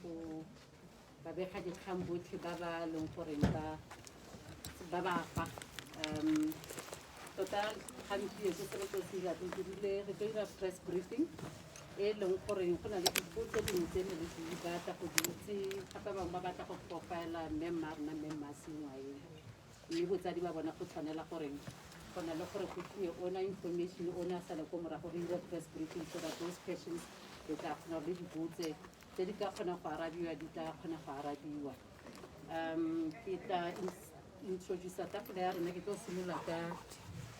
go babega dikgang botlhe ba ba leng goreng ba fa tota gantsi se re tlo se re tlo dira press briefing e leng goreng go na le dipotso dingwe tse ne le di batla go di itse gape bangwe ba batla go profile Mma rona Mma Seingwaeng mme botsadi ba bona go tshwanela goreng go na le gore go fiwe ona information ona sale ko morago re dira press briefing so that those questions le tla kgona le dibotse tse di ka kgona go arabiwa di tla kgona go arabiwa ke tla introduce tafole ya rona ke tlo simolola ka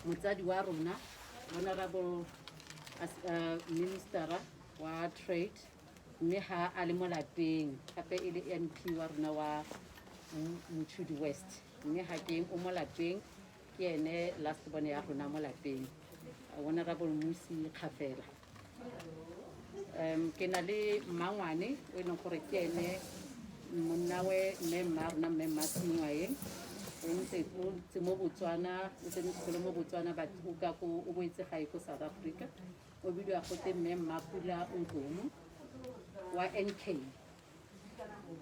motsadi wa rona honorable minister wa trade mme ha a le mo lapeng gape e le MP wa rona wa Mochudi West mme ha ke o mo lapeng ke ene last bone ya rona mo lapeng honorable Kgosikgolo Kgafela ke na le mmangwane o leng gore ke ene monna we Mma rona Mma Seingwaeng o ntse mo Botswana o tsene sekolo mo Botswana ba ka go o boetse gae ko South Africa o bidiwa go te Mma Pula Nkomo wa NK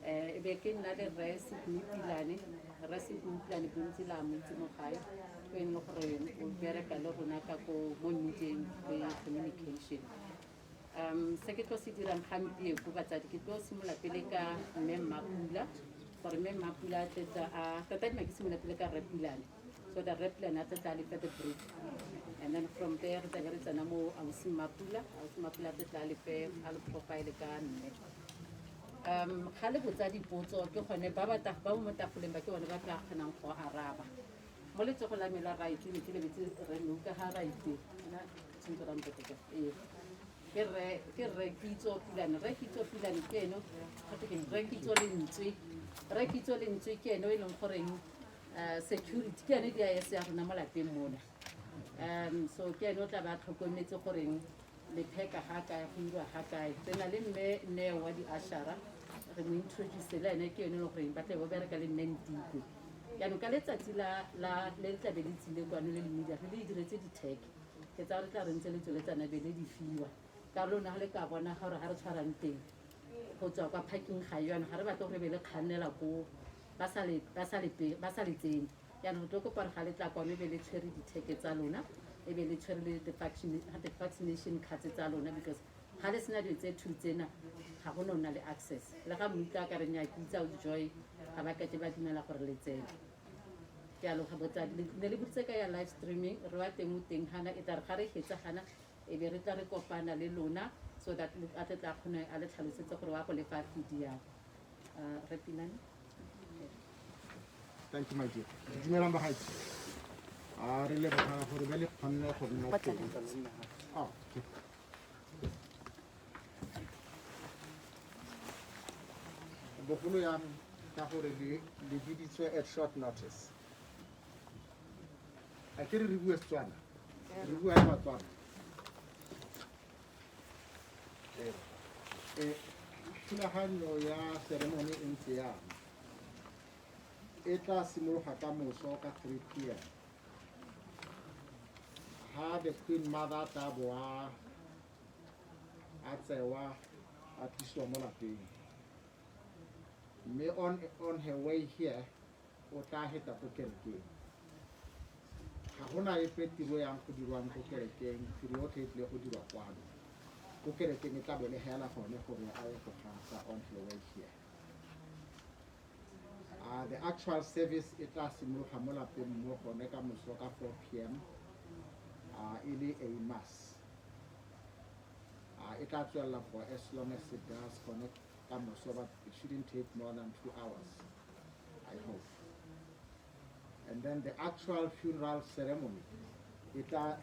e be ke nna le resi Pilane bontsi la motse mo gae o ene gore o bereka le rona ka go mo meeting le communication se ke tlo se dirang gampieko batsadi ke tlo simolola pele ka Mma Pula gore Mma Pula tota ke simolola pele ka Pilane so that Pilane a tla le the brief and then from there re tla re tsena mo Mma Pula tla le fe a le profile ka nne ga le botsa dipotso ke gone ba mo tafoleng ba ke bone ba tla kgonang go araba mo letsogo la me la right le ke lebetse re nuka ga right na tsentse ke re kitso Pilane ke eno ga te re kitso lentswe ke eno e leng goreng security ke ene DIS ya rona mo lapeng mona so ke ene o tla ba tlhokometse goreng le pheka ga kae go irwa ga kae re na le mme Neo wa di Ashara re mo introduce le ene ke ene le goreng ba tla bo bereka le Ndikwe yaanong ka letsatsi le tla be le tsile kwano le media re le diretse di-tag ke tsa re tla re ntse le tsweletsana be le di fiwa ka lona ga le ka bona gore ga re tshwarang teng go tswa kwa parking ga yaanong ga re batle gore be le kgannela ko ba sa le tsene yaanong re tlo kopa re ga le tla kwano e be le tshwere di-tag tsa lona e be le tshwere le vaccination cards tsa lona because ga le sena dilo tse two tsena ga go nna le access le ga mmutlwa ka re nya ke itsa o joy ga ba ka ke ba dumela gore le tsene ke a loga botsadi ne le botse ka ya live streaming re wa teng o teng gana e tla re ga re fetsa gana e be re tla re kopana le lona so that a tla kgona a le tlhalosetse gore wa go le fa feed ya re Pilane. Thank you my dear dumelang ba gaetsi re le bana gore ba le kgonne go nna teng bogolo ya ka gore le biditswe at short notice a ke re bue Setswana re bua ya Batswana thulaganyo ya ceremony e ntse yana e tla simologa ka moso ka 3 p.m. ha the Queen Mother tla boa a tsewa a tliswa mo lapeng mme on her way here o tla heta ko kerekeng ga gona epe tiro yang go dirwang ko kerekeng tiro yotlhe e tlile go dirwa kwano ko kerekeng e tla be le hela gone gore a ye go gasa on her way here the actual service it tla simologa mo lapeng mo gone ka moso ka 4 p.m. e le a mass it tla tswela for as long as it does connect ka moso but it shouldn't take more than 2 hours I hope and then the actual funeral ceremony it tla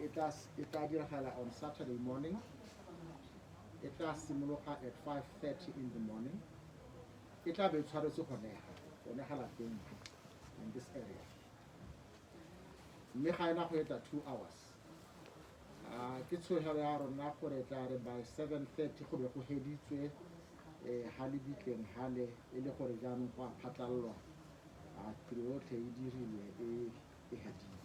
diragala on Saturday morning it tla simologa at 5:30 in the morning it tla be tshwaretse go nega in this area mme ga ena go eta 2 hours ke tshohelo ya rona gore tla re by 7:30 go be go heditswe ha le bitleng hale e le gore jaanong go phatlallwa tiro yotlhe e dirilwe e hedile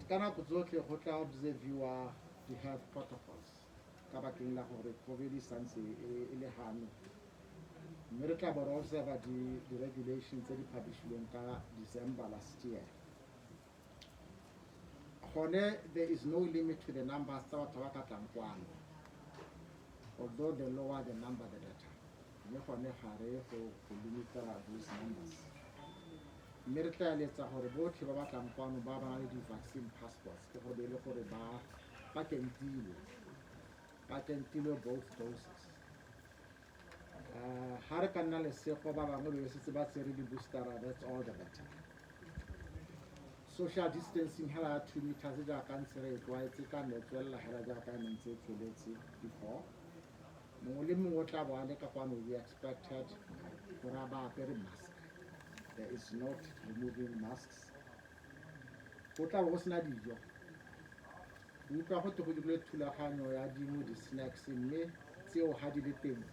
ka nako tsotlhe go tla observiwa the health protocols ka bakeng la gore COVID santse e le hano. Mme re tla bo re observa di-regulations tse di publishilweng ka December last year. There is no limit to the numbers tsa batho ba ka tlang kwano. Although the lower the number, the better. Mme gone gare go limita those numbers. Mme re tla eletsa gore botlhe ba ba tlang kwano ba ba le di-vaccine passports ke gore le gore ba kentilwe both doses. Ha re ka nna lesego ba bangwe be setse ba tsere di-boostera, that's all the better. Social distancing hela 2 meters jaaka ntse re tlwaetse ka nne tswella hela jaaka ne ntse e tsweletse before. Mongwe le mongwe o tla bo a le ka kwano we expected gore a ba apere mask. There is not removing masks. Go tla bo go sena dijo. O utlwa go te go dirile thulaganyo ya dingwe di-snacks mme tseo ga di le teng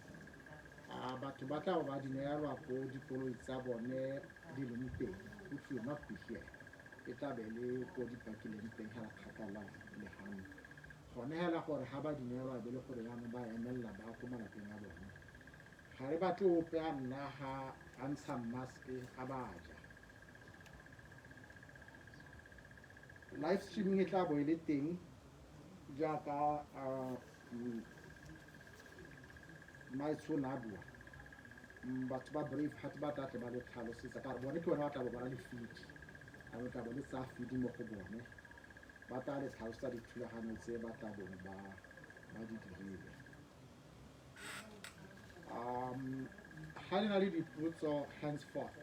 batho ba tla ba di neelwa ko dikoloi tsa bone di leng teng, which will not be here. E tla be le ko dipakileng teng hela kgakala le gane. Gone hela gore ga ba di neelwa be le gore yanong ba emelela ba ko malapeng a bone. Ga re batle ope a nna ga a ntsha maske a ba ja. Live streaming e tla bo e le teng jaaka maitsho na bua. Batho ba brave hat ba tla ba le tlhalosetsa ka bone ke bona ba tla bo ba le feed. A re tla bo le tsa feed mo go bone. Ba tla le tlhalosetsa dithulaganyo tse ba tla bo ba di dirile. Ha le na le dipotso henceforth.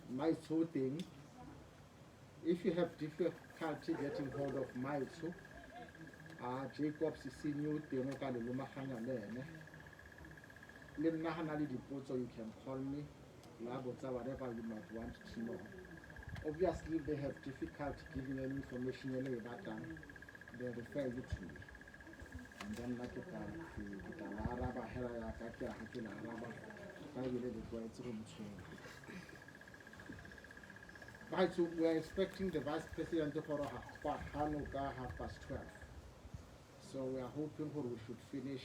Maitsho teng. If you have difficulty getting hold of Maitsho, Jacobs Senior teng o ka le lomaganya le ene. Le nna ha na le dipotso, you can call me. La botsa whatever you might want to know. Obviously, they have difficulty giving any information they refer you to me. And then like we are expecting the Vice President for 12:30. So we are hoping we should finish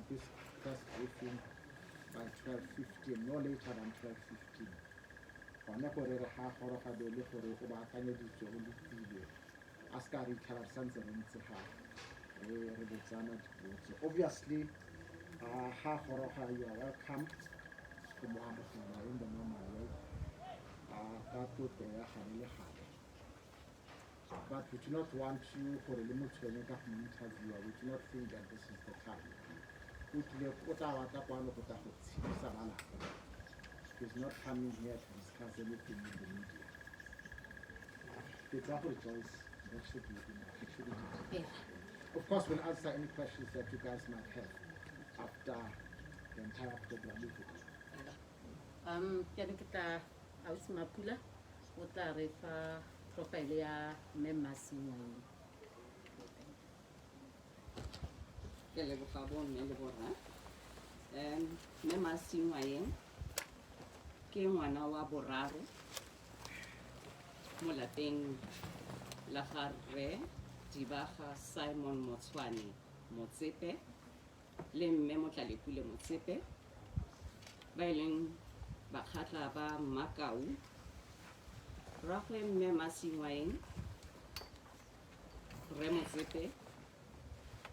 this press briefing by 12:15, no later than 12:15. Obviously, you are welcome to Mohammed in the normal way. But we do not want you for a limit to make up an interview. We do not think that this is the time. He's not coming here to discuss anything in the media. It's our choice. That should be enough. Of course, we'll answer any questions that you guys might have after the entire program. Kita aus Mapula, uta refa profile ya Mma Seingwaeng. Ke go fa bon le bona. Mma Seingwaeng ke ngwana wa boraro mo lapeng la Garre Dibaga Simon Motswane Motsepe le mme Motlalepule Motsepe ba ileng Bakgatla-ba-Kgafela. Ragwe Mma Seingwaeng re Motsepe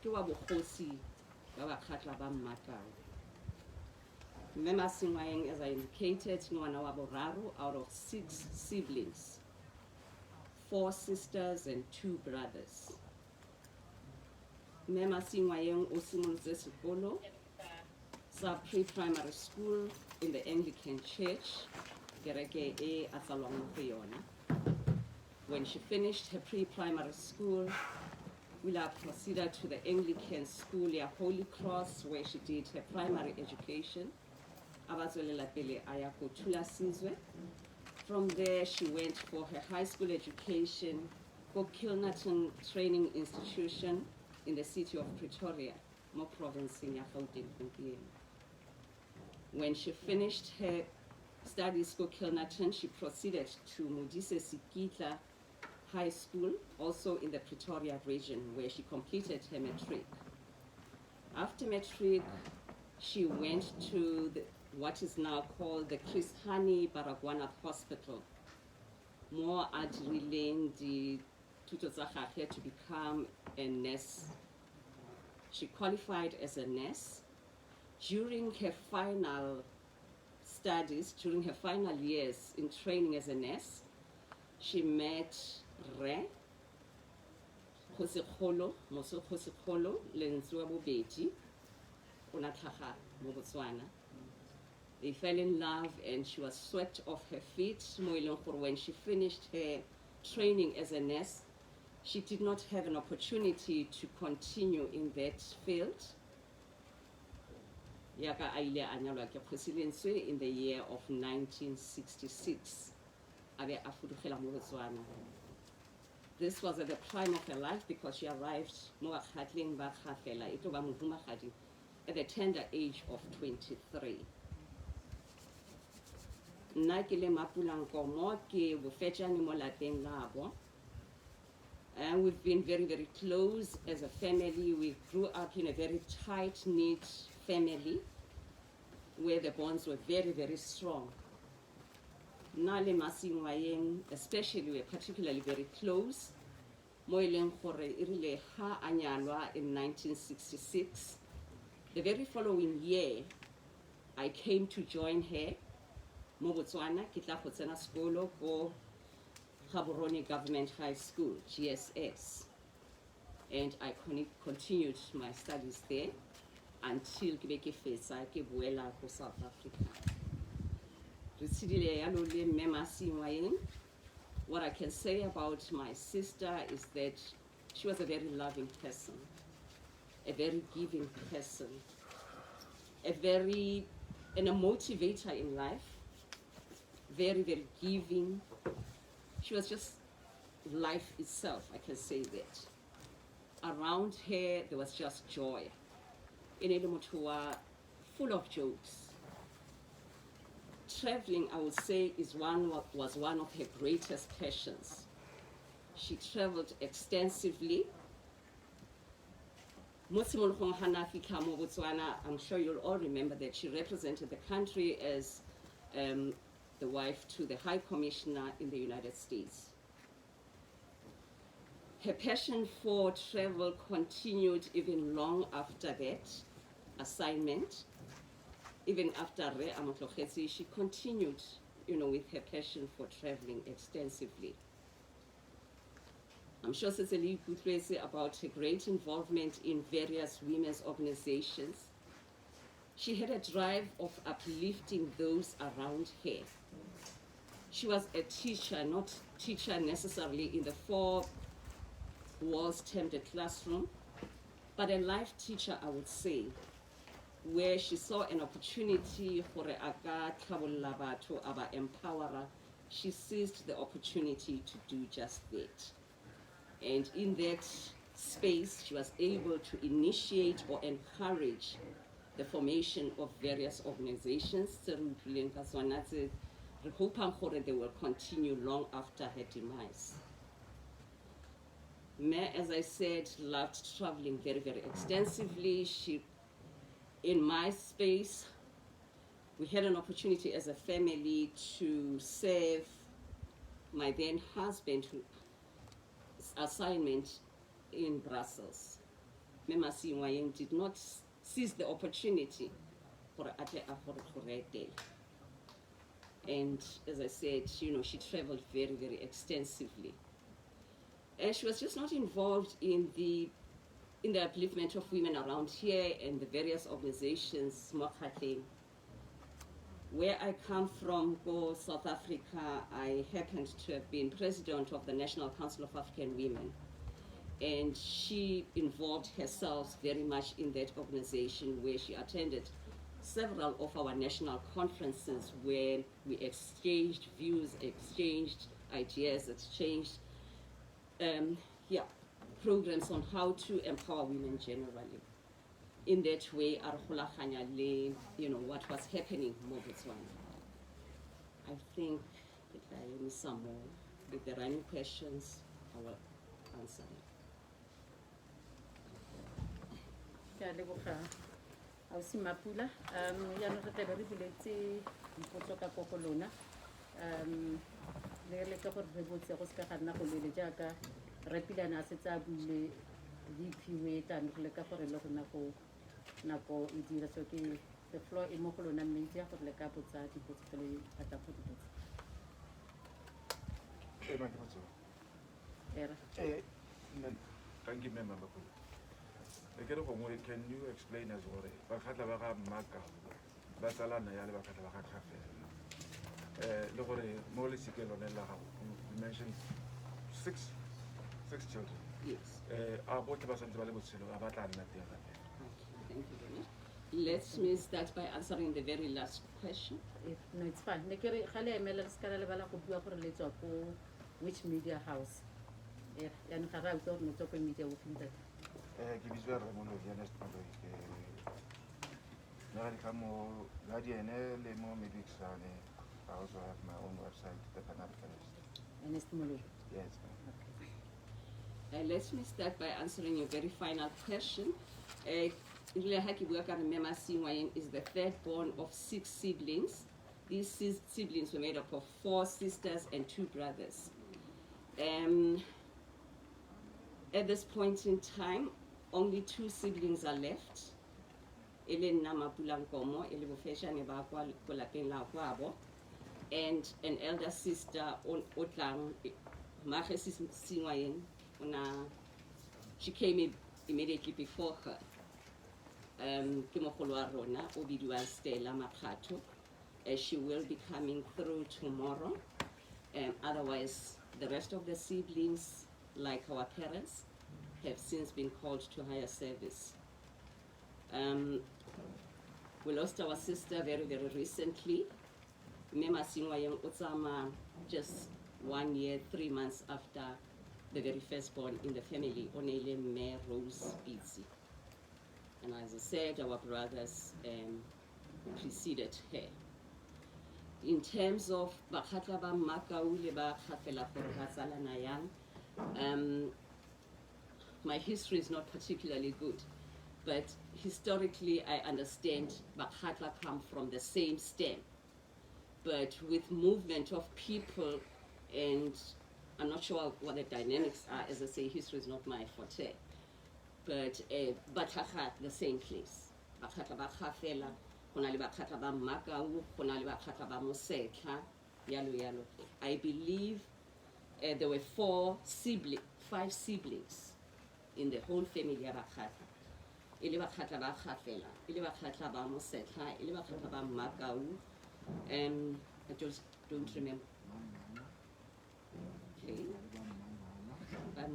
ke wa bogosi ba Bakgatla-ba-Kgafela. Mma Seingwaeng, as I indicated, ngwana wa boraro out of 6 siblings, 4 sisters and 2 brothers. Mma Seingwaeng o simolotse sekolo sa pre-primary school in the Anglican Church, kereke e a tsalwang mo go yona. When she finished her pre-primary school, we proceeded to the Anglican school ya Holy Cross, where she did her primary education. From there, she went for her high school education for 𝐁𝐀𝐊𝐶𝐿 Training Institution in the city of Pretoria, Mo province in Gauteng. When she finished her studies for 𝐁𝐀𝐊𝐶𝐿, she proceeded to Modise Sekitla High School, also in the Pretoria region, where she completed her matric. After matric, she went to what is now called the Chris Hani Baragwanath Hospital, more at relaying the to become a nurse. She qualified as a nurse. During her final studies, during her final years in training as a nurse, she met Kgosikgolo Lentswe Bobedi, ona tlhaga mo Botswana. They fell in love and she was swept off her feet. When she finished her training as a nurse, she did not have an opportunity to continue in that field. Yaka aile a nyalwa ke Kgosi Lentswe in the year of 1966. Abe a fudugela mo Botswana. This was at the prime of her life because she arrived Bakgatla-ba-Kgafela at the tender age of 23. Nna ke le Mapulankomo ke bofetjane mo lapeng labo. And we've been very, very close as a family. We grew up in a very tight-knit family where the bonds were very, very strong. Nna le Mma Seingwaeng, especially, we're particularly very close. Mo eleng gore e rile ha a nyalwa in 1966. The very following year, I came to join her mo Botswana, ke tla go tsena sekolo ko Gaborone Government High School, GSS. And I continued my studies there until ke be ke fetsa ke boela ko South Africa. Mma Seingwaeng. What I can say about my sister is that she was a very loving person, a very giving person, and a motivator in life, very, very giving. She was just life itself, I can say that. Around her, there was just joy. Full of jokes. Traveling, I would say, was one of her greatest passions. She traveled extensively. I'm sure you'll all remember that she represented the country as the wife to the High Commissioner in the United States. Her passion for travel continued even long after that assignment. Even after she continued, with her passion for traveling extensively. I'm sure Cecily could say about her great involvement in various women's organizations. She had a drive of uplifting those around her. She was a teacher, not teacher necessarily in the four walls termed a classroom, but a life teacher, I would say, where she saw an opportunity for a empowerer. She seized the opportunity to do just that. And in that space, she was able to initiate or encourage the formation of various organizations. We hope they will continue long after her demise. Mma, as I said, loved traveling very, very extensively. In my space, we had an opportunity as a family to serve my then husband's assignment in Brussels. Mma Seingwaeng did not seize the opportunity for a. And as I said, she traveled very, very extensively. And she was just not involved in the upliftment of women around here and the various organizations, Mochudi. Where I come from, South Africa, I happened to have been president of the National Council of African Women. And she involved herself very much in that organization, where she attended several of our national conferences where we exchanged views, exchanged ideas, exchanged programs on how to empower women generally. In that way, what was happening in Botswana. I think that I need some more. If there are any questions. I will answer it. Ke a leboga ausi Mapula. Yaanong re tlabe re buletse dipotso ka ko go lona. Le leka gore re botse go se ka ga nna go lele jaaka Rapilane a setse a buile VP tano re leka gore le go nako e dira. So ke the floor e mo go lona mme dia gore le ka botsa dipotso tse le batlang go di botsa. Era. Thank you, Mma Mapula. Can you explain as well? Bakgatla-ba-Kgafela, Batsalana ya le Bakgatla-ba-Kgafela. You mentioned six children. Yes. Thank Thank you very much. Let me start by answering the very last question. No, it's fine. Ne kere gale emela se kana le bala go bua gore le tswa ko which media house? Ya ne ga ra utlwa gore motho ko media o finta. I also have my own website, The Pan-Africanist. And it's tomorrow. Yes, Let me start by answering your very final question. Mma Seingwaeng is the third born of 6 siblings. These siblings were made up of 4 sisters and 2 brothers. At this point in time, only 2 siblings are left. And an elder sister, Mma Seingwaeng, she came immediately before her. She will be coming through tomorrow. Otherwise, the rest of the siblings, like our parents, have since been called to higher service. We lost our sister very, very recently. Mma Seingwaeng Utsama, just 1 year, 3 months after the very firstborn in the family, Onele Mme Rose Pitsi. And as I said, our brothers preceded her. In terms of Bakgatla-ba-Kgafela, my history is not particularly good, but historically I understand Bakgatla come from the same stem. But with movement of people, and I'm not sure what the dynamics are, as I say, history is not my forte. But Bakgatla, the same place. Bakgatla-ba-Kgafela, I believe there were 5 siblings in the whole family of Bakgatla. Bakgatla-ba-Kgafela, Bakgatla-ba-Mosetla, Bakgatla-ba-Makau, and I just don't remember. Okay. But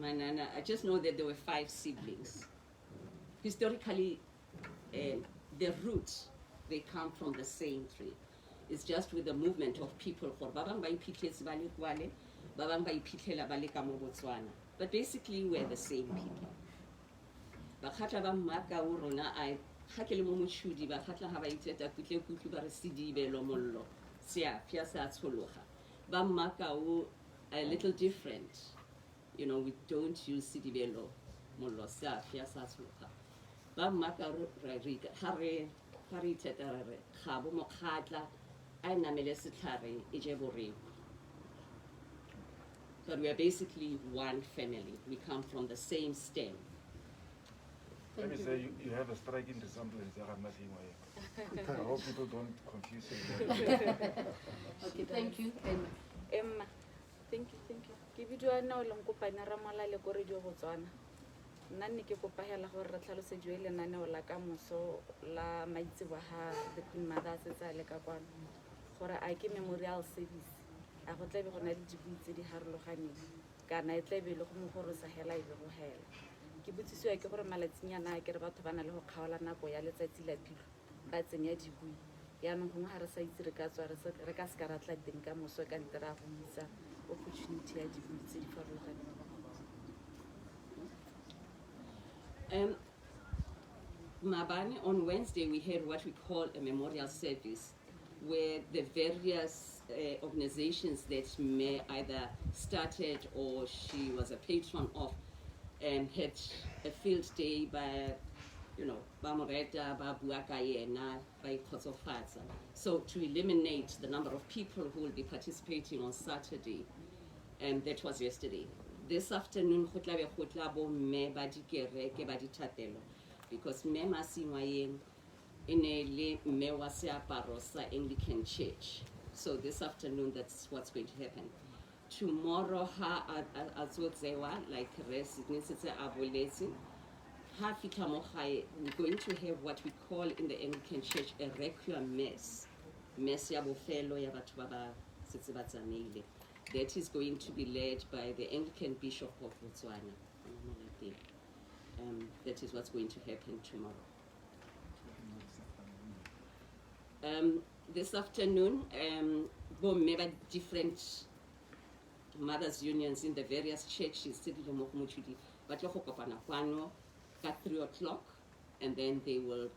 I just know that there were 5 siblings. Historically, the roots, they come from the same tree. It's just with the movement of people. But basically, we're the same people. Bakgatla-ba-Makau rona I hakele mo Mochudi Bakgatla ha ba iteta kutle kutlu ba re sidibelo mollo sia pia sa tshologa ba Makau a little different, you know, we don't use sidibelo mollo sia pia sa tshologa ba Makau re ha re iteta re ga bo Mokgatla a namele setlhare e je boreng. But we are basically one family. We come from the same stem. Let me say, you have a striking resemblance, Mma Seingwaeng. I hope people don't confuse you. Okay, thank you. Emma, thank you. Ke bidua nna o leng kopana ra molale ko radio Botswana. Nna nne ke kopa hela gore re tlhalosetswe le nane o la ka moso la maitsebo ha the Queen Mother tsa le ka kwano. Gore a ke memorial service. A go tlabe go na le dibui tse di harologaneng. Kana e tlabe le go mo gore sa hela e be go hela. Ke botsisiwa ke gore malatsinyana a ke re batho ba na le go kgaola nako ya letsatsi la philo ba tsenya dibui yaanong gongwe ga re sa itse re ka tswa re ka se ka ra tla teng ka moso ka ntle ra go itsa opportunity ya dibui tse di farologaneng. Mabane, on Wednesday we had what we call a memorial service where the various organizations that may either started or she was a patron of, had a field day by, ba mo reta, ba bua ka yena, ba ikgotsofatsa. So to eliminate the number of people who will be participating on Saturday, and that was yesterday. This afternoon, go tla be go tla bo mme ba dikereke ba dithapelo, because Mma Seingwaeng e ne le mme wa seaparo sa Anglican Church. So this afternoon, that's what's going to happen. Tomorrow, like Residence Abolesi, we're going to have what we call in the Anglican Church a Requiem Mass. Mass ya bofelo ya batho ba ba setse ba tsamaile. That is going to be led by the Anglican Bishop of Botswana. That is what's going to happen tomorrow. This afternoon, different mothers' unions in the various churches, Mochudi, but at 3 o'clock, and then they will,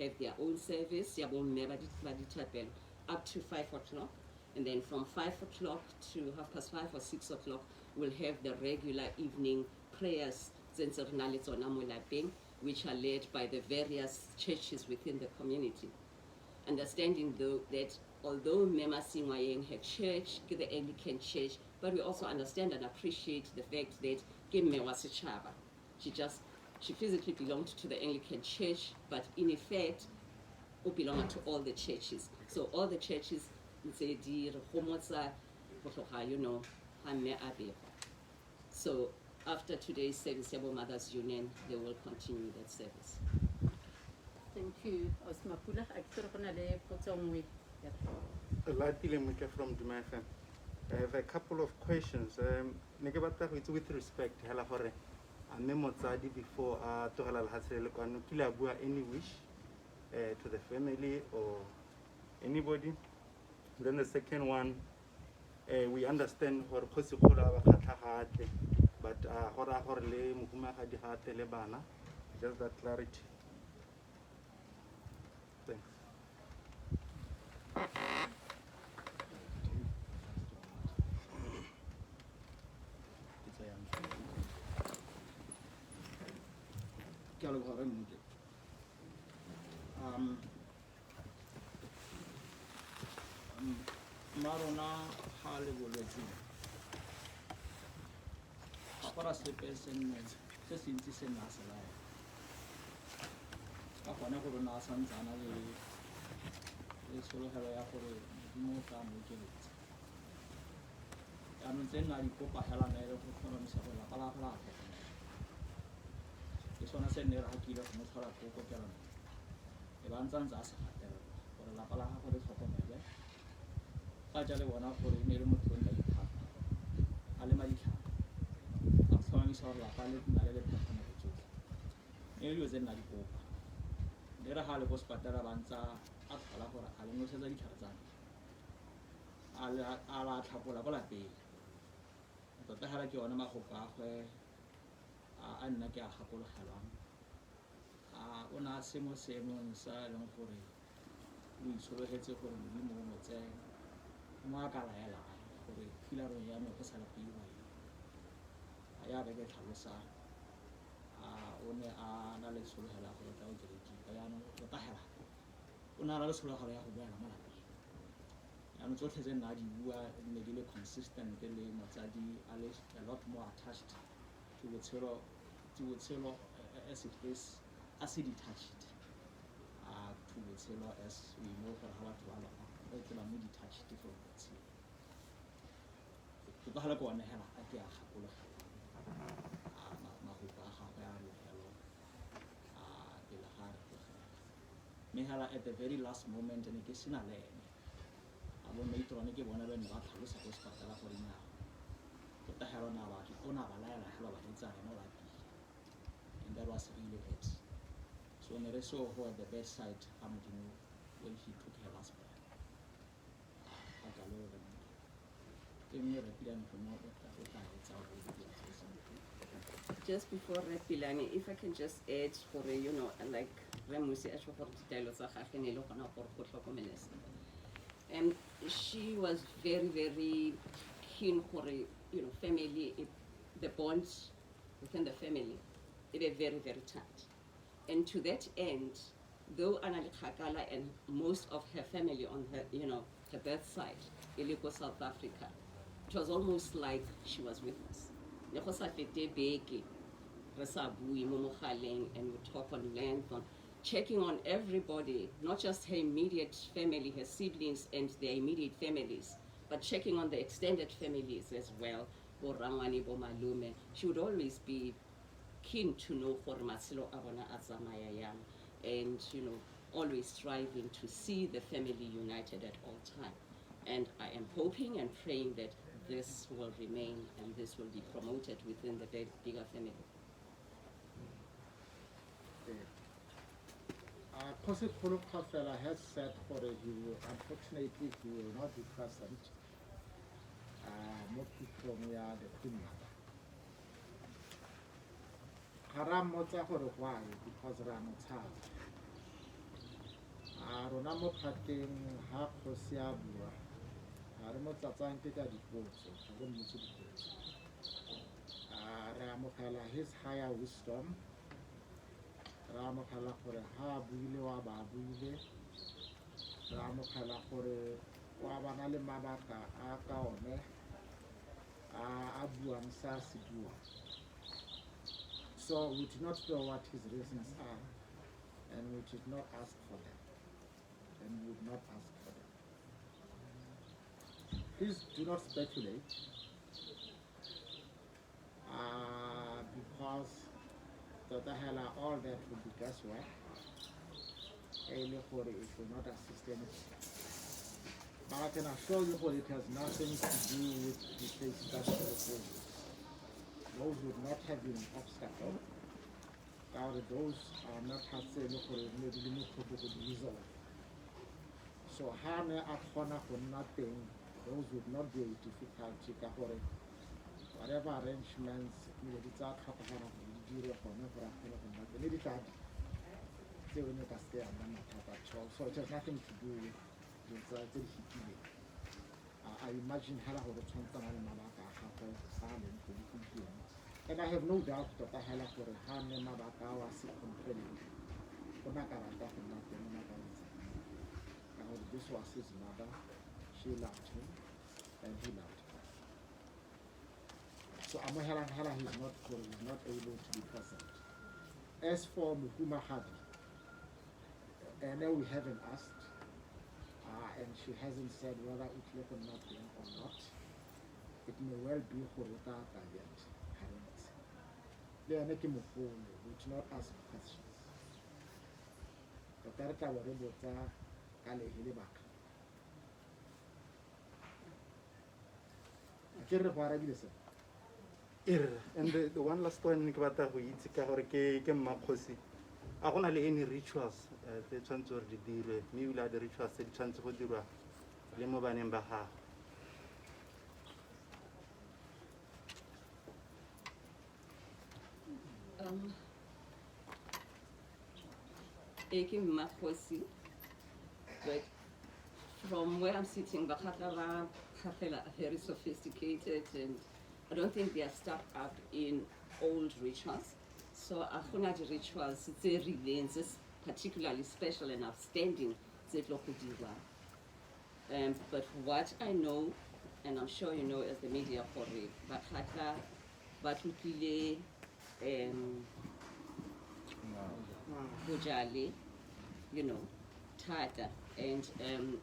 have their own service, up to 5 o'clock, and then from 5 o'clock to 5:30 or 6 o'clock, we'll have the regular evening prayers, which are led by the various churches within the community. Understanding though that although Mma Seingwaeng had church, the Anglican Church, but we also understand and appreciate the fact that she physically belonged to the Anglican Church, but in effect, belonged to all the churches. So all the churches, so after today's service, Yabo Mothers Union, they will continue that service. Thank you. Osmapula, from Duma FM. I have a couple of questions. With respect, before any wish to the family or anybody. Then the second one, we understand for Kgosikgolo Kgafela, but just that clarity. Thanks. Marona hale bolwetse apara sepe se sentsi se nna se lae ka gona go rona sa ntsana le sologelo ya gore modimo ka mo keletsa jaanong tse nna dikopa hela na ile go tlhomamisa go lapa la gagwe ke sona se nne re hakile go mo tshwara koko ke rona e ba ntse a se gatela gore lapa la gagwe le tlhokomele ga jale bona gore e ne le motho o nna dithata a le maditlhaka a tlhomamisa gore lapa le nna le lephakgana le tsotlhe mme dilo tse nna dikopa le re ga le go sepatela ba ntse a tlhola gore a le nosetsa ditlhare tsane a la tlhapola ko lapeng tota gela ke yone magoko a gwe a nna ke a gakologelwang o ne a se mo seemong sa leng gore o itshologetse gore modimo o mo tseye mo a ka laelang gore philarong ya me go sa lapeiwa a ya beke tlhalosa o ne a na le tshologelo ya gore tla o kerekipa yaanong tota hela o ne a na le tshologelo ya go boela mo lapeng yaanong tsotlhe tse nna a di bua nne di le consistent le motsadi a le a lot more attached to botshelo as it is as it detached to botshelo as we know gore ga batho ba lona ba itse ba mo detached for botshelo tota gela ke one hela a ke a gakologelwa magoko a gagwe a logelo pele ga re tlogela mme hela at the very last moment ne ke sena le ene a bo maitrone ke bona ba ne ba tlhalosa go sepatala gore nnyaa tota hela o na ba laela hela ba ditsa ena o lapile and that was really it. So when I saw her at the bedside, when she took her last breath, just before Repilani, if I can just add for like Remusi for And she was very, very keen for family, the bonds within the family, it was very, very tight. And to that end, though Anali Kgakala and most of her family on her, her birth side, Iliko South Africa, it was almost like she was with us. And we talk on length on checking on everybody, not just her immediate family, her siblings and their immediate families, but checking on the extended families as well. She would always be keen to know for Masilo Abona Azamayayam, and always striving to see the family united at all time. And I am hoping and praying that this will remain and this will be promoted within the bigger family. Kgosikgolo Kgafela has said unfortunately he will not be present. Mo phitlhong ya the Queen Mother. Ga ra mmotsa gore why, because ra mo tshaba. Rona mo phateng ha kgosi a bua, ga re mo tsatsang ke ka dipotso, ga re mmotse dipotso. Re amogela his higher wisdom. Ra amogela gore ha buile wa ba buile. Ra amogela gore wa bana le mabaka a ka one a buang sa se bua. So we did not know what his reasons are, and we did not ask for them, and we would not ask for them. Please do not speculate, because all that will be guesswork. It will not assist anything. But I can assure you it has nothing to do with the face that those would not have been an obstacle. Those are not resolved. So Hane Akona for nothing, those would not be a difficulty. Whatever arrangements so it has nothing to do with I imagine and I have no doubt that this was his mother. She loved him and he loved her. So Amahala is not able to be present. As for Mukuma Hadi, and then we haven't asked, and she hasn't said whether it left or nothing or not. It may well be Horotaka yet. They are making a phone, we do not ask questions. And the one last one ke batla go itse ka gore ke Mma Kgosi a gona le any rituals tse tshwantse gore di dirwe mme ebile the rituals tse di tshwantse go dirwa le mo baneng ba gago. Mma Kgosi, but from where I'm sitting, Bakgatla-ba-Kgafela are very sophisticated, and I don't think they are stuck up in old rituals. So Ahuna rituals, it's particularly special and outstanding. But what I know, and I'm sure you know as the media for it, Bakgatla Batlukile Bojale, Tata, and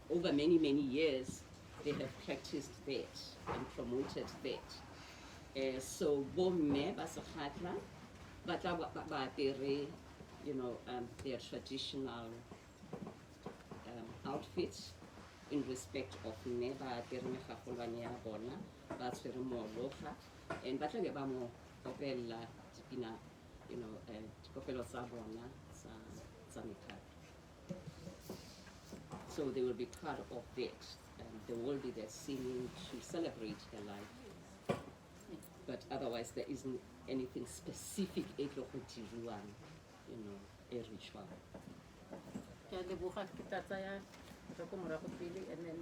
over many years they have practiced that and promoted that. So Bomme Basakhatla, but their traditional outfits in respect of Neba Termeha Polania Bona, Basfermo Loha, and Batlagabamo Opella Tipina, Copelo Sabona, Samika. So they will be part of that, and there will be that singing to celebrate her life. But otherwise, there isn't anything specific, a ritual. ka ko morago pele, and then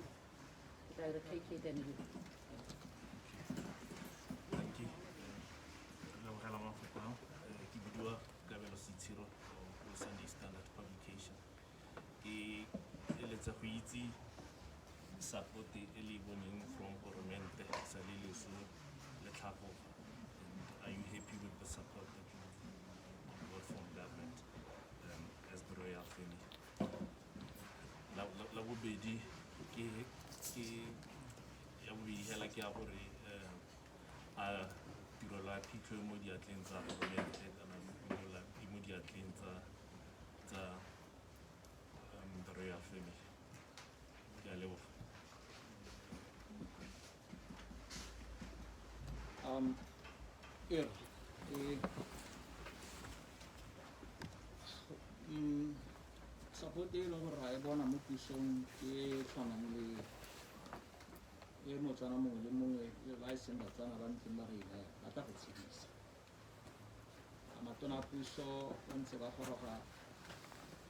ke tla re KK then you. Thank you. Ke bua Kabelo Sitshiro o Sunday Standard Publication. Ke eletsa go itse support e le boneng from Oromente sa le leso le tlhagoga. Are you happy with the support that you got from government as the royal family? La bobedi ke ya bobedi hela ke ya gore a tiro la phitlho mo diatleng tsa Oromente kana mo diatleng tsa the royal family. Ke a leboga. Support e leng gore ra e bona mo pusong ke tshwanang le e motswana mongwe le mongwe ba e seng batswana ba ntseng ba re ela batla go tshedisa. Matona a puso ba ntse ba goroga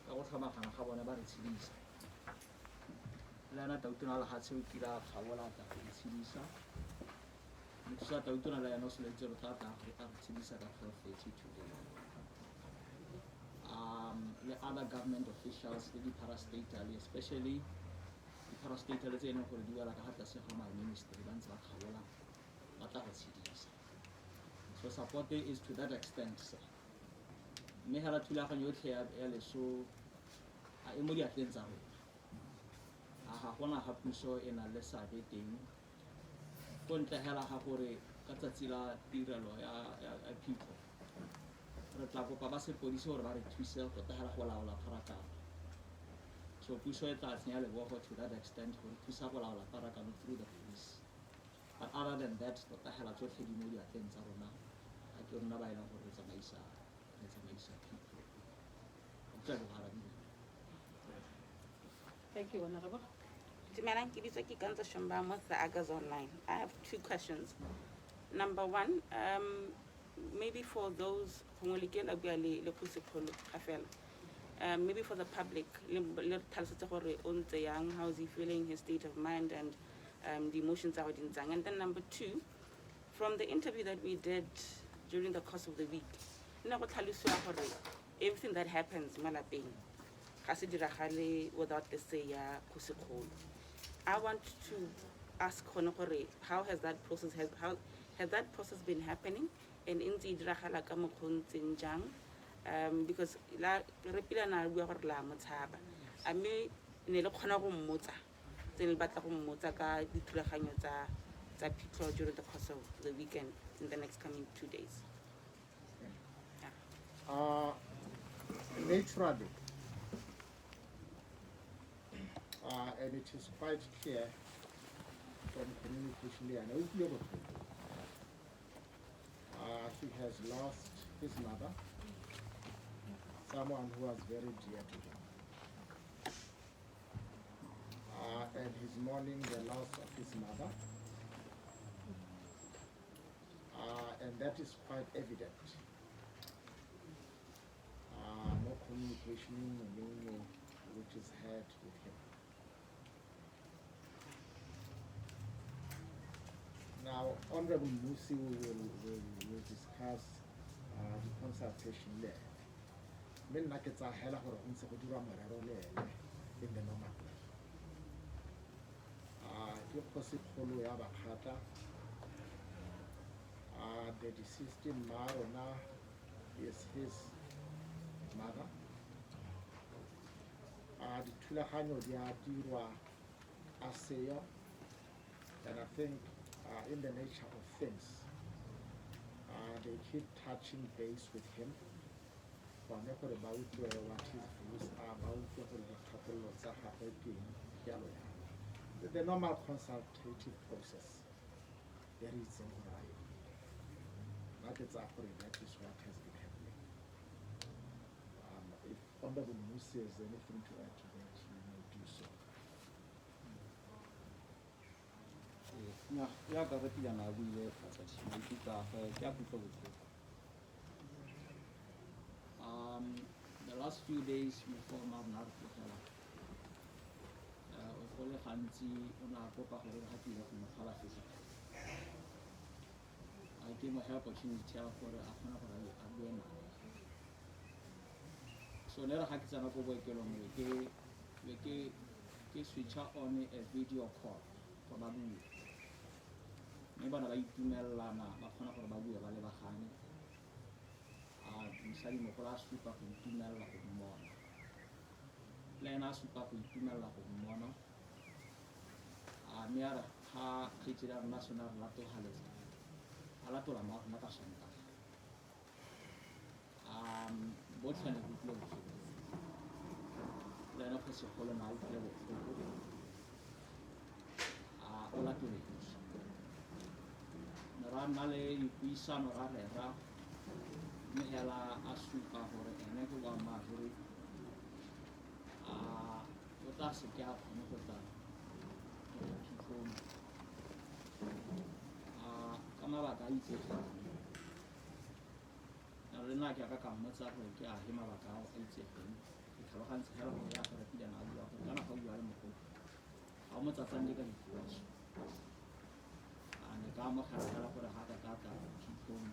ka go tlhamagana ga bone ba re tshedisa. Le ana tautona a legatshe o kile a kgaola a tla go tshedisa. Mothusa a tautona le ena o se letse re tla a re tshedisa ka 12:30 today. The other government officials, the parastatally, especially the parastatally, they know what to do. Like I had to say, how my minister, so support is to that extent. Me hala tula kan yo tlhe ele so a immediately ntsha ho. A ha gona ha puso ena le sa be teng. Go ntle hela ha gore ka tsatsi la tirelo ya people. Re tla kopa ba sepodisi gore ba re thuse go tagela go laola pharakano. So puso e tla tsenya lebogo to that extent gore thusa go laola pharakano through the police. But other than that, go tagela tsotlhe di mo diatleng tsa rona a ke rona ba ena gore re tsamaisa people. Thank you, Honorable. Dumelang, ke bitswa ke Kantsa Shomba with the Agas Online. I have two questions. Number one, maybe for those who maybe for the public, how is he feeling, his state of mind, and the emotions are in Zang. And then number two, from the interview that we did during the course of the week, everything that happens without the say Kgosikgolo. I want to ask Honore, how has that process been happening? And indeed rahala ka mokgwa ntseng because la re pila na bua gore la motshaba a me ne le khona go mmotsa tsene batla go mmotsa ka dithulaganyo tsa phitlho during the course of the weekend in the next coming 2 days. Naturally, and it is quite clear from communication and he has lost his mother, someone who was very dear to him. And he's mourning the loss of his mother. And that is quite evident. No communication which is had with him. Now, Honorable Musi will discuss the consultation there. In the normal way. Kgosikgolo ya Bakgatla, the deceased Marona is his mother. The thulaganyo di a dirwa a seyo, and I think in the nature of things, they keep touching base with him. What his views are about the normal consultative process. There is a that is what has been happening. If Honorable Musi has anything to add to that, you may do so. The last few days before go le gantsi o ne a kopa gore ga tlile go mo tlhola physical a ke mo fa opportunity ya gore a kgona gore a bue nae so ne re ga ke tsena ko bookelong ke switcha on a video call go ba bue mme bana ba itumelelana ba kgona gore ba bue ba lebagane mosadi mogolo a supa go itumelela go mmona le ena a supa go itumelela go mmona mme a re ga kgaitsedi ya rona sone a re latogaletsa a latola mo a rona ka sontaga botlhe ne ke utlwile botlhoko le ena Kgosikgolo na a utlwile botlhoko o latoletse ra nna le dipuisano ra rera mme hela a supa gore ene ke boammaaruri o tla se ke a kgone go tla phitlhong ka mabaka a itsegeng le nna ke aka ka mmotsa gore ke age mabaka ao a itsegeng ke tlhalogantse fela gore ya gore pilana a bua gore kana ga o bua le mogolo ga o mo tsatsang le ka dipotso ne ka amogela fela gore ga ka ka tla phitlhong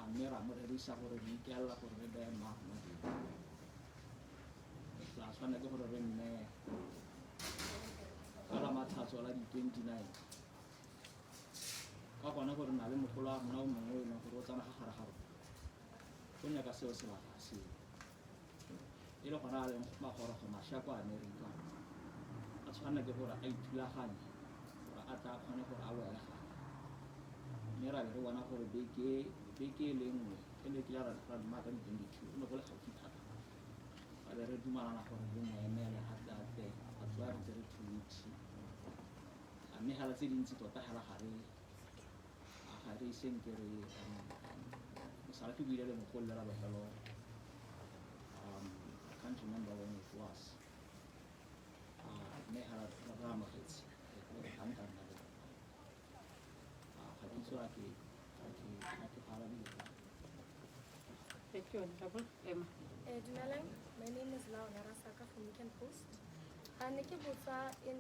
mme ra mo rerisa gore re ikelela gore re beye mma mo teng tla tshwana ke gore re nne ka la matlhatso la di-29 ka gona gore na le mogolo a rona o mongwe e leng gore o tsana ga gare ga rona go nyaka seo se batla seo e le gona a leng magorogo mashako a amerika a tshwanela ke gore a ithulaganye gore a tla kgone gore a wele gae mme ra be re bona gore beke e le nngwe e ne ke ya ra mma ka di-22 o ne go le gaufi thata ba be re dumalana gore re mo emele a tate a tloa re tse re 2 weeks mme gala tse dintsi tota gala ga re iseng ke re sala ke buile le mogolo le la bofelo I can't remember when it was mme gala re amogetse re gankana le ga ke itse a ke arabile. Thank you, Emma. Dumelang, my name is Laona Rasaka from Weekend Post. In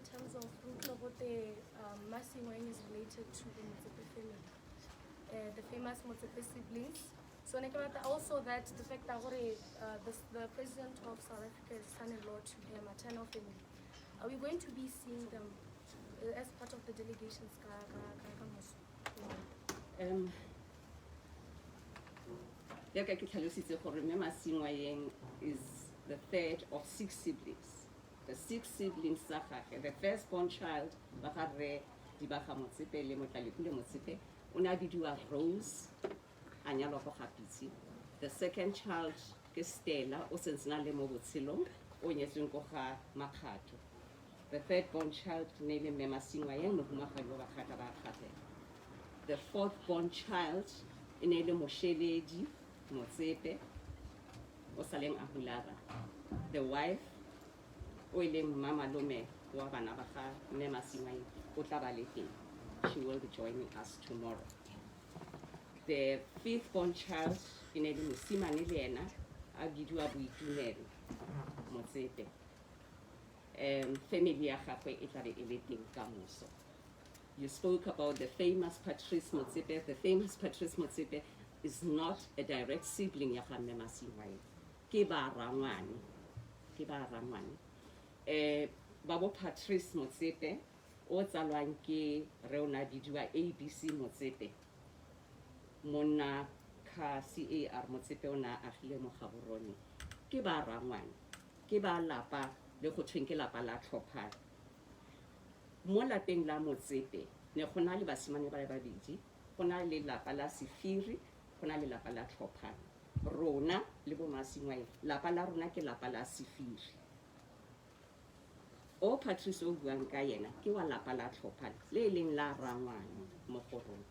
terms of Mma Seingwaeng is related to the Motsepe family, the famous Motsepe siblings. So also that the fact that the president of South Africa is son-in-law to their maternal family. Are we going to be seeing them as part of the delegations? Mma Seingwaeng is the third of 6 siblings. The 6 siblings, the firstborn child, Rose, the second child, Stella, the thirdborn child, Mma Seingwaeng, the fourthborn child, Mochudi, Motsepe, Osaleng Ahulara. The wife, Oileng Mama Lome, Wabanabaha, Mma Seingwaeng, she will be joining us tomorrow. The fifth-born child, Musima Nilena, Agidua Buituneri, Motsepe. Family Akakwe Itari Eleting Gamuso. You spoke about the famous Patrice Motsepe. The famous Patrice Motsepe is not a direct sibling of Mma Seingwaeng. Kiba Rangwani. Babo Patrice Motsepe, Otsalwang ke Reona Bidua ABC Motsepe. Mona ka CAR Motsepe ona Ahile Mogaborone. Kiba Rangwani. Kiba lapa le go tshwenke lapa la tlhopha. Mo lapeng la Motsepe ne go na le basimane ba le babedi, go na le lapa la Sefiri, go na le lapa la tlhopha. Rona le bo Mma Seingwaeng, lapa la rona ke lapa la Sefiri. O Patrice o buang ka yena ke wa lapa la tlhopha le leng la Rangwane mo go rona.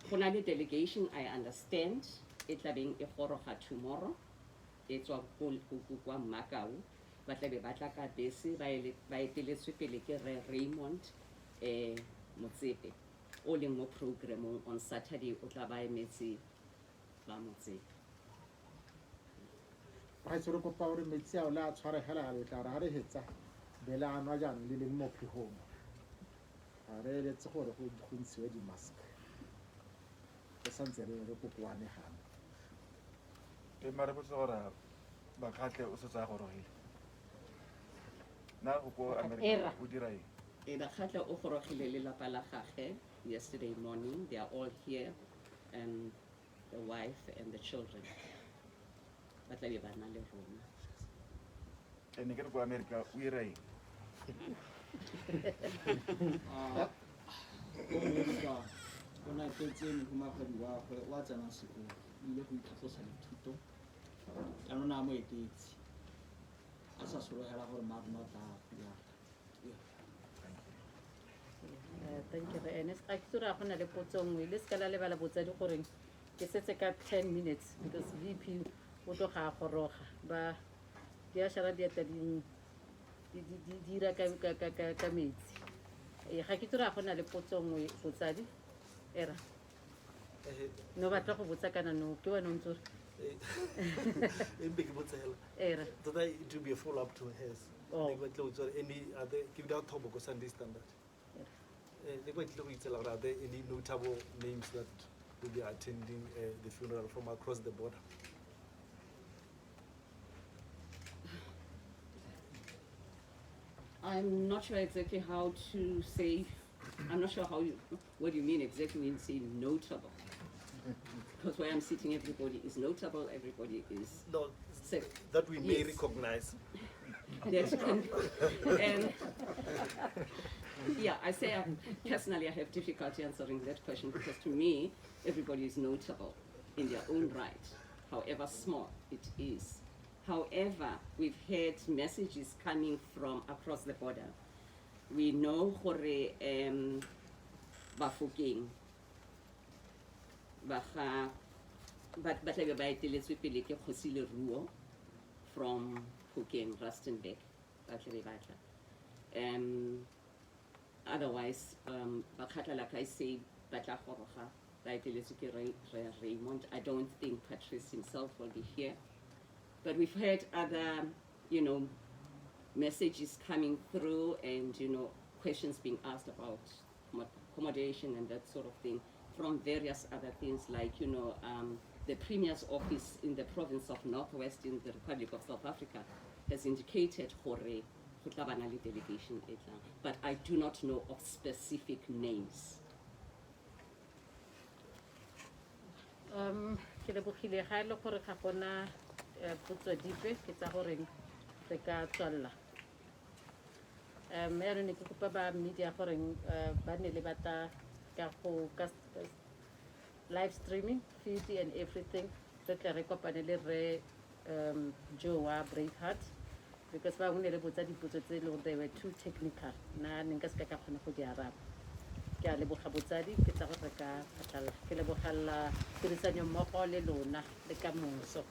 Go na le delegation, I understand, e tla beng e goroga tomorrow. E tswa go kwa Makau. Ba tla be ba tla ka bese ba eteletswe pele ke Raymond Motsepe o leng mo programmong on Saturday o tla ba emetse ba Motsepe. gaetso re kopa gore metsi ao le a tshwaregela le tla re ga re hetsa be le a nwa jaanong le leng mo phegong ga re eletse gore go ntshiwe di-mask re santse re kokoane gane e mare botse gore Bakgatle o se tsaya gorogile na go ko America o dira eng Bakgatla o gorogile le lapa la gagwe yesterday morning. They are all here, and the wife and the children. Ba tla be ba na le rona. ene ke re ko America o dira eng o na tletse mohumagadi wa gagwe wa tsena sekolo ile go itlhatlosa dithuto jaanong a mo etetse a sa sologela gore maarona tla ya thank you Ernest a ke tsore go na le potso nngwe le se ka la lebala botsadi goreng ke setse ka 10 minutes because VP o tlo ga goroga ba di a shara dieta di dira ka metsi ga ke tsore go na le potso nngwe botsadi era no batla go botsa kana no ke wena o ntsore big botsela era that it will be a follow up to hers any other give out top go Sunday standard they quite look are there any notable names that will be attending the funeral from across the border I'm not sure exactly how to say. I'm not sure what you mean exactly when you say notable. Because where I'm sitting, everybody is notable, everybody is no, safe. That we may recognize. And yeah, I say personally I have difficulty answering that question because to me, everybody is notable in their own right, however small it is. However, we've had messages coming from across the border. We know gore Bafokeng ba tla be ba eteletswe pele ke Kgosi Leruo from Phokeng, Rustenburg. Otherwise, Bakgatla, like I say, ba tla goroga ba eteletswe ke Raymond. I don't think Patrice himself will be here. But we've had other, messages coming through and, questions being asked about accommodation and that sort of thing from various other things like, the Premier's office in the province of Northwest in the Republic of South Africa has indicated gore go tla bana le delegation e tlang. But I do not know of specific names. Ke lebogile ga ile gore ga gona potso dipe ke tsa gore re ka tswalla ere ne ke kopa ba media gore ba ne le batla ka go live streaming feed and everything re tla re kopane le re Joe wa Braveheart because ba ne le botsa dipotso tse le they were too technical na ne nka se ka kgona go di araba ke a leboga botsadi ke tsa gore ka patala ke lebogalla tirisanyo mmogo le lona le ka moso